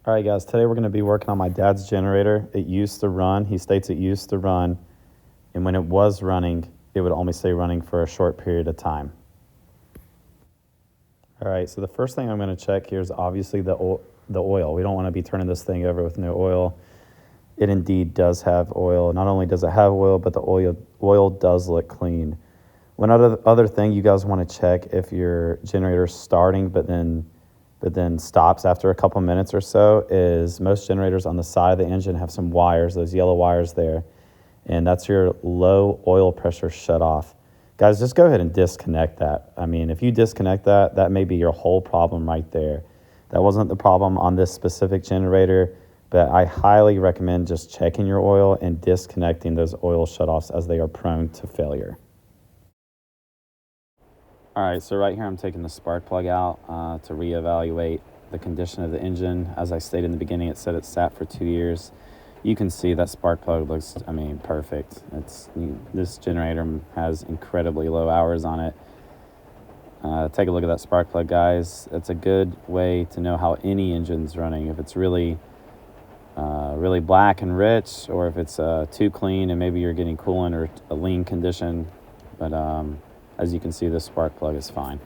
All right, guys, today we're going to be working on my dad's generator. It used to run. He states it used to run, and when it was running, it would only stay running for a short period of time. All right, so the first thing I'm going to check here is obviously the oil. We don't want to be turning this thing over with no oil. It indeed does have oil. Not only does it have oil, but the oil does look clean. One other thing you guys want to check if your generator's starting but then stops after a couple minutes or so is most generators on the side of the engine have some wires, those yellow wires there, and that's your low oil pressure shutoff. Guys, just go ahead and disconnect that. I mean, if you disconnect that, that may be your whole problem right there. That wasn't the problem on this specific generator, but I highly recommend just checking your oil and disconnecting those oil shutoffs as they are prone to failure. All right, so right here I'm taking the spark plug out to reevaluate the condition of the engine. As I stated in the beginning, it said it sat for 2 years. You can see that spark plug looks, perfect. This generator has incredibly low hours on it. Take a look at that spark plug, guys. It's a good way to know how any engine's running. If it's really black and rich, or if it's too clean and maybe you're getting coolant or a lean condition. But as you can see, this spark plug is fine.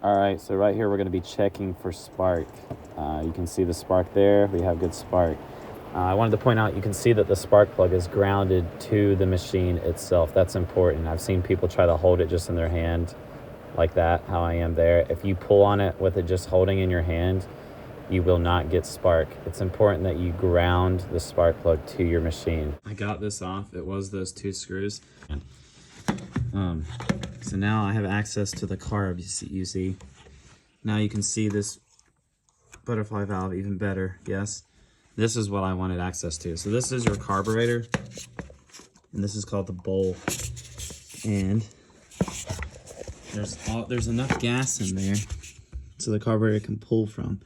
All right, so right here we're going to be checking for spark. You can see the spark there. We have good spark. I wanted to point out, you can see that the spark plug is grounded to the machine itself. That's important. I've seen people try to hold it just in their hand like that, how I am there. If you pull on it with it just holding in your hand, you will not get spark. It's important that you ground the spark plug to your machine. I got this off. It was those 2 screws. So now I have access to the carb, you see. Now you can see this butterfly valve even better, yes? This is what I wanted access to. So this is your carburetor, and this is called the bowl. And there's enough gas in there so the carburetor can pull from.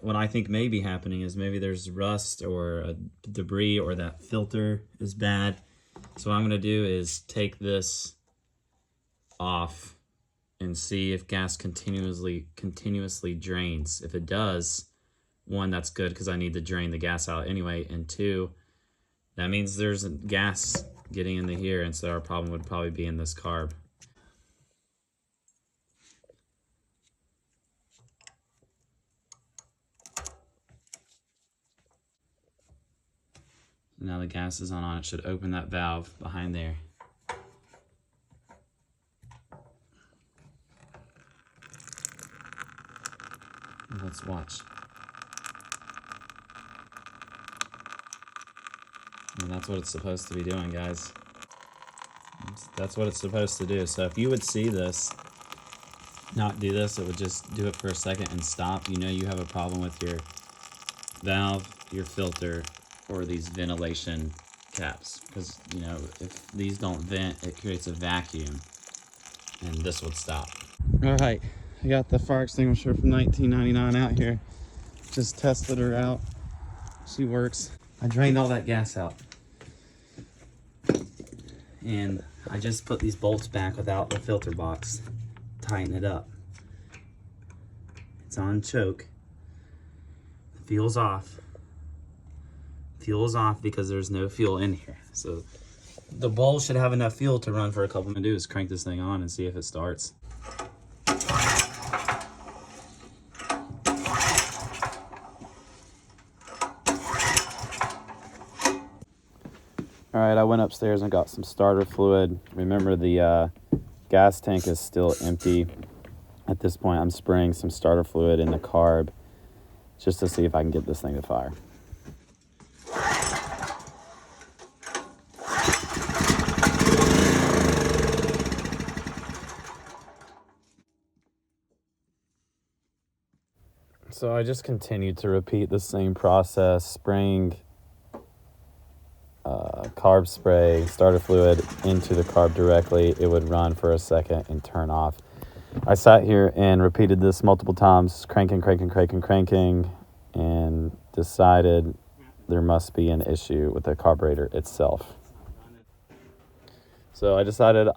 What I think may be happening is maybe there's rust or debris, or that filter is bad. So what I'm gonna do is take this off and see if gas continuously drains. If it does, 1, that's good because I need to drain the gas out anyway, and 2, that means there's gas getting into here, and so our problem would probably be in this carb. Now the gas is on. It should open that valve behind there. Let's watch. And that's what it's supposed to be doing, guys. That's what it's supposed to do. So if you would see this, not do this, it would just do it for a second and stop. You know you have a problem with your valve, your filter, or these ventilation caps. Because, if these don't vent, it creates a vacuum. And this would stop. All right. I got the fire extinguisher from 1999 out here. Just tested her out. She works. I drained all that gas out. And I just put these bolts back without the filter box. Tighten it up. It's on choke. The fuel's off. Fuel is off because there's no fuel in here. So the bowl should have enough fuel to run for a couple minutes. Do is crank this thing on and see if it starts. All right, I went upstairs and got some starter fluid. Remember, the gas tank is still empty. At this point, I'm spraying some starter fluid in the carb just to see if I can get this thing to fire. So I just continued to repeat the same process, spraying carb spray, starter fluid into the carb directly. It would run for a second and turn off. I sat here and repeated this multiple times, cranking, and decided there must be an issue with the carburetor itself. So I decided,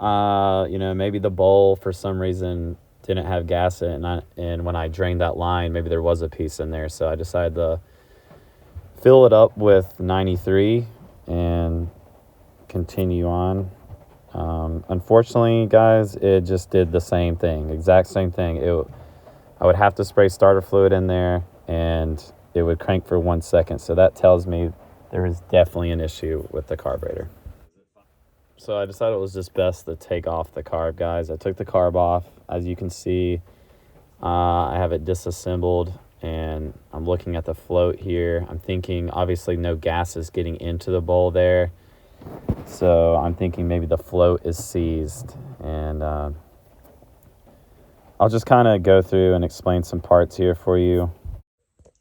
maybe the bowl for some reason didn't have gas in it, and when I drained that line, maybe there was a piece in there. So I decided to fill it up with 93 and continue on. Unfortunately, guys, it just did the same thing, exact same thing. I would have to spray starter fluid in there, and it would crank for 1 second. So that tells me there is definitely an issue with the carburetor. So I decided it was just best to take off the carb, guys. I took the carb off. As you can see, I have it disassembled, and I'm looking at the float here. I'm thinking, obviously, no gas is getting into the bowl there. So I'm thinking maybe the float is seized. And I'll just kind of go through and explain some parts here for you.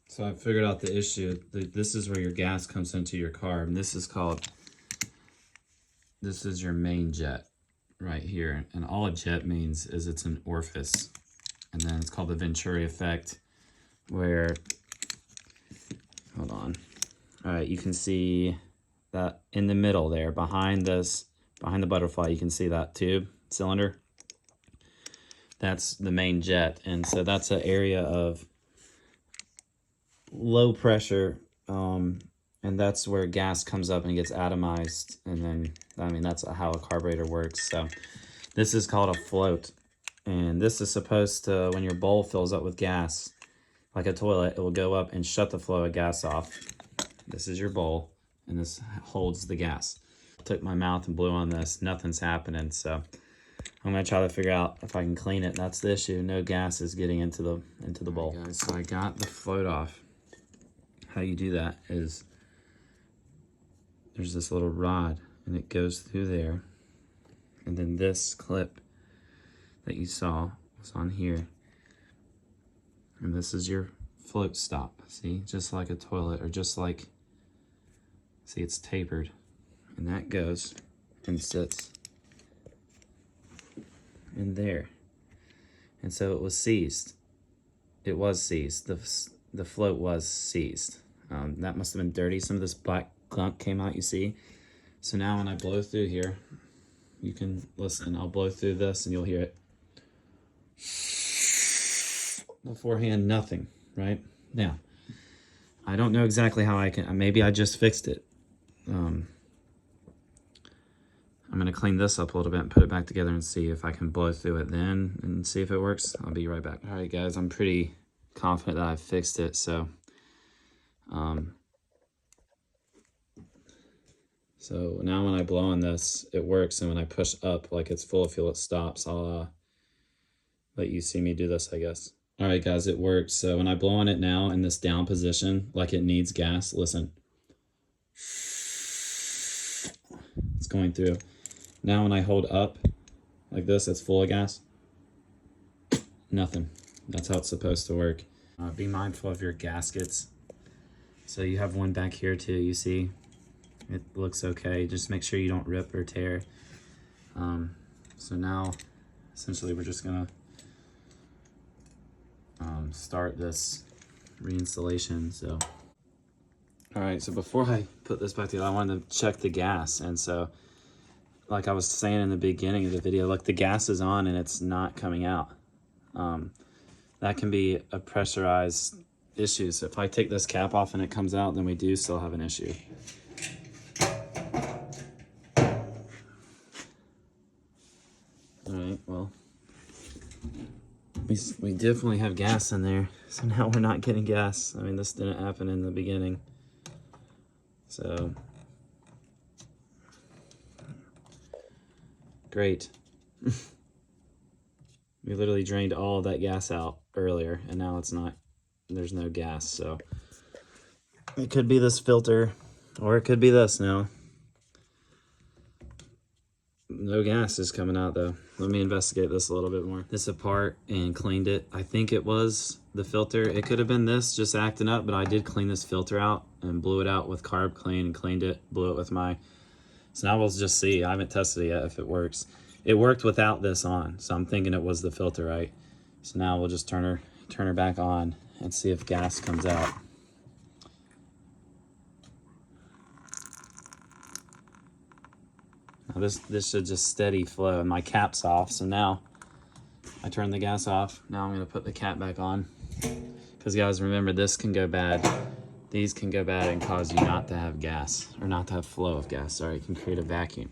So I figured out the issue. This is where your gas comes into your carb. And this is your main jet right here. And all a jet means is it's an orifice. And then it's called the Venturi effect, where, hold on. All right, you can see that in the middle there, behind the butterfly, you can see that tube, cylinder. That's the main jet. And so that's an area of low pressure, and that's where gas comes up and gets atomized. And then, I mean, that's how a carburetor works. So this is called a float. And this is supposed to, when your bowl fills up with gas, like a toilet, it will go up and shut the flow of gas off. This is your bowl, and this holds the gas. I took my mouth and blew on this. Nothing's happening, so I'm gonna try to figure out if I can clean it. That's the issue. No gas is getting into the bowl. Right, guys, so I got the float off. How you do that is there's this little rod, and it goes through there, and then this clip that you saw was on here, and this is your float stop. See, just like a toilet, or just like, see, it's tapered, and that goes and sits in there. And so it was seized. It was seized. The float was seized. That must have been dirty. Some of this black gunk came out, you see. So now when I blow through here, you can listen. I'll blow through this and you'll hear it. Beforehand, nothing, right? Now, I don't know exactly how I can, maybe I just fixed it. I'm gonna clean this up a little bit and put it back together and see if I can blow through it then and see if it works. I'll be right back. All right, guys, I'm pretty confident that I fixed it. So now when I blow on this, it works. And when I push up, like it's full of fuel, it stops. I'll let you see me do this, I guess. All right, guys, it works. So when I blow on it now in this down position, like it needs gas, listen. It's going through. Now when I hold up like this, it's full of gas. Nothing. That's how it's supposed to work. Be mindful of your gaskets. So you have one back here too, you see? It looks okay. Just make sure you don't rip or tear. So now, essentially, we're just gonna start this reinstallation. So, all right, so before I put this back together, I wanted to check the gas. And so, like I was saying in the beginning of the video, look, the gas is on and it's not coming out. That can be a pressurized issue. So if I take this cap off and it comes out, then we do still have an issue. All right, well, we definitely have gas in there. So now we're not getting gas. I mean, this didn't happen in the beginning. So, great. We literally drained all of that gas out earlier, and now it's not, there's no gas. So it could be this filter, or it could be this now. No gas is coming out though. Let me investigate this a little bit more. This apart and cleaned it. I think it was the filter. It could have been this just acting up, but I did clean this filter out and blew it out with carb clean and cleaned it, blew it with my, so now we'll just see. I haven't tested it yet if it works. It worked without this on, so I'm thinking it was the filter, right? So now we'll just turn her back on and see if gas comes out. Now this should just steady flow, and my cap's off, so now I turned the gas off. Now I'm gonna put the cat back on. Because guys, remember, this can go bad. These can go bad and cause you not to have gas, or not to have flow of gas. Sorry, it can create a vacuum.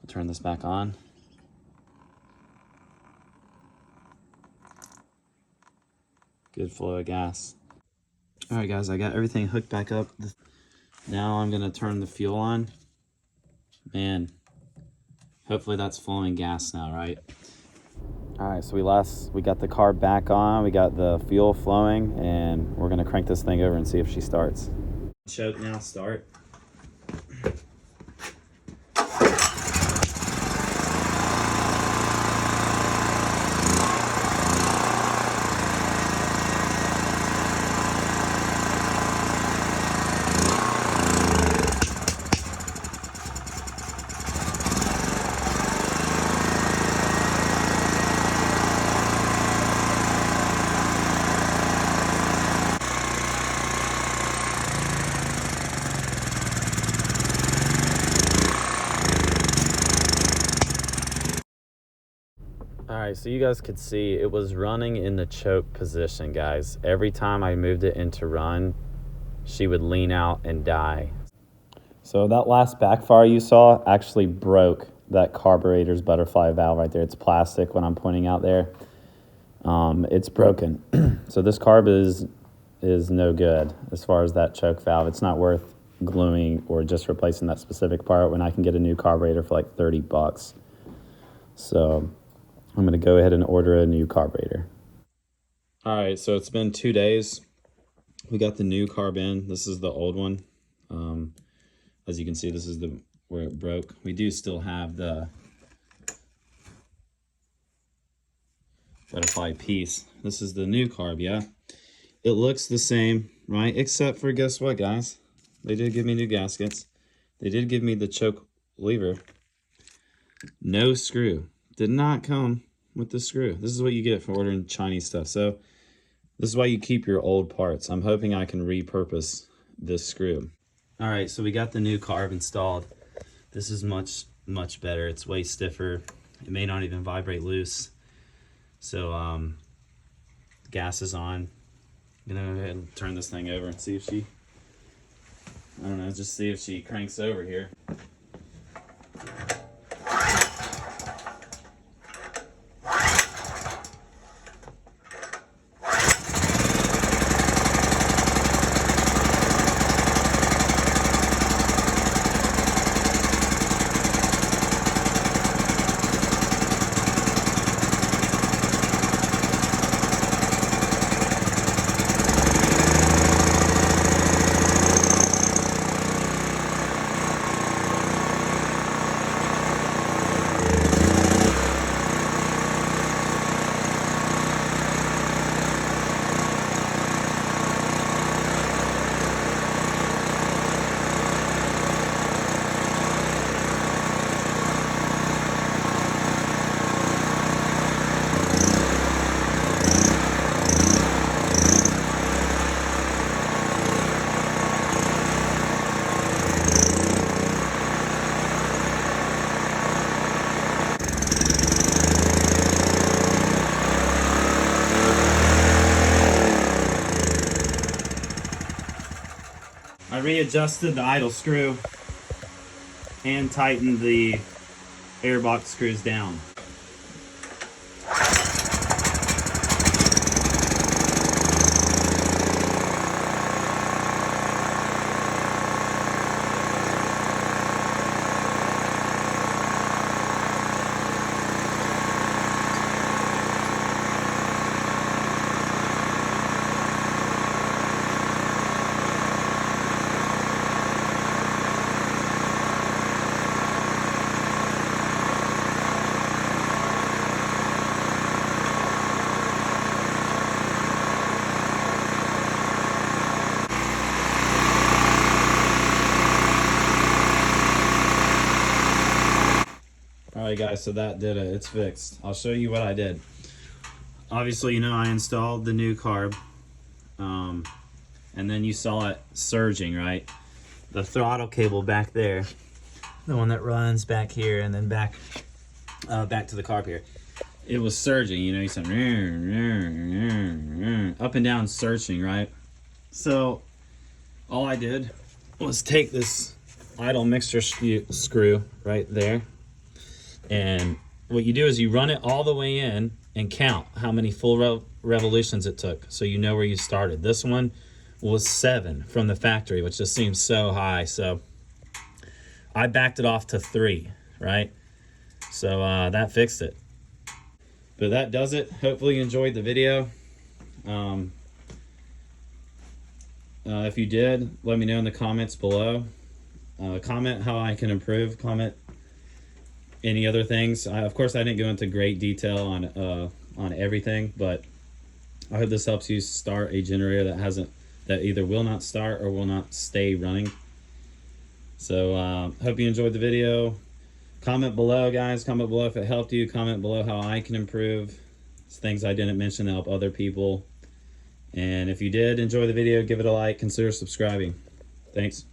Turn this back on. Good flow of gas. All right guys, I got everything hooked back up. Now I'm gonna turn the fuel on. Man, hopefully that's flowing gas now, right? All right, so we got the car back on, we got the fuel flowing, and we're gonna crank this thing over and see if she starts. Choke now, start. All right, so you guys could see it was running in the choke position, guys. Every time I moved it into run, she would lean out and die. So that last backfire you saw actually broke that carburetor's butterfly valve right there. It's plastic when I'm pointing out there. It's broken. So this carb is no good as far as that choke valve. It's not worth gluing or just replacing that specific part when I can get a new carburetor for like 30 bucks. So I'm gonna go ahead and order a new carburetor. All right, so it's been 2 days. We got the new carb in. This is the old one. As you can see, this is where it broke. We do still have the butterfly piece. This is the new carb, yeah. It looks the same, right? Except for, guess what, guys? They did give me new gaskets. They did give me the choke lever. No screw. Did not come with the screw. This is what you get for ordering Chinese stuff. So this is why you keep your old parts. I'm hoping I can repurpose this screw. All right, so we got the new carb installed. This is much, much better. It's way stiffer. It may not even vibrate loose. So gas is on. I'm gonna go ahead and turn this thing over and see if she, I don't know, just see if she cranks over here. I readjusted the idle screw and tightened the airbox screws down. All right guys, so that did it, it's fixed. I'll show you what I did. Obviously, you know, I installed the new carb, and then you saw it surging, right? The throttle cable back there, the one that runs back here and then back to the carb here. it was surging, you know, you said up and down searching, right? So all I did was take this idle mixture screw right there, and what you do is you run it all the way in and count how many full revolutions it took, so you know where you started. This one was 7 from the factory, which just seems so high, so I backed it off to 3, right? So that fixed it. But that does it. Hopefully you enjoyed the video. If you did, let me know in the comments below. Comment how I can improve. Comment any other things. Of course, I didn't go into great detail on everything, but I hope this helps you start a generator that either will not start or will not stay running. So hope you enjoyed the video. Comment below, guys. Comment below if it helped you. Comment below how I can improve. It's things I didn't mention to help other people. And if you did enjoy the video, give it a like. Consider subscribing. Thanks.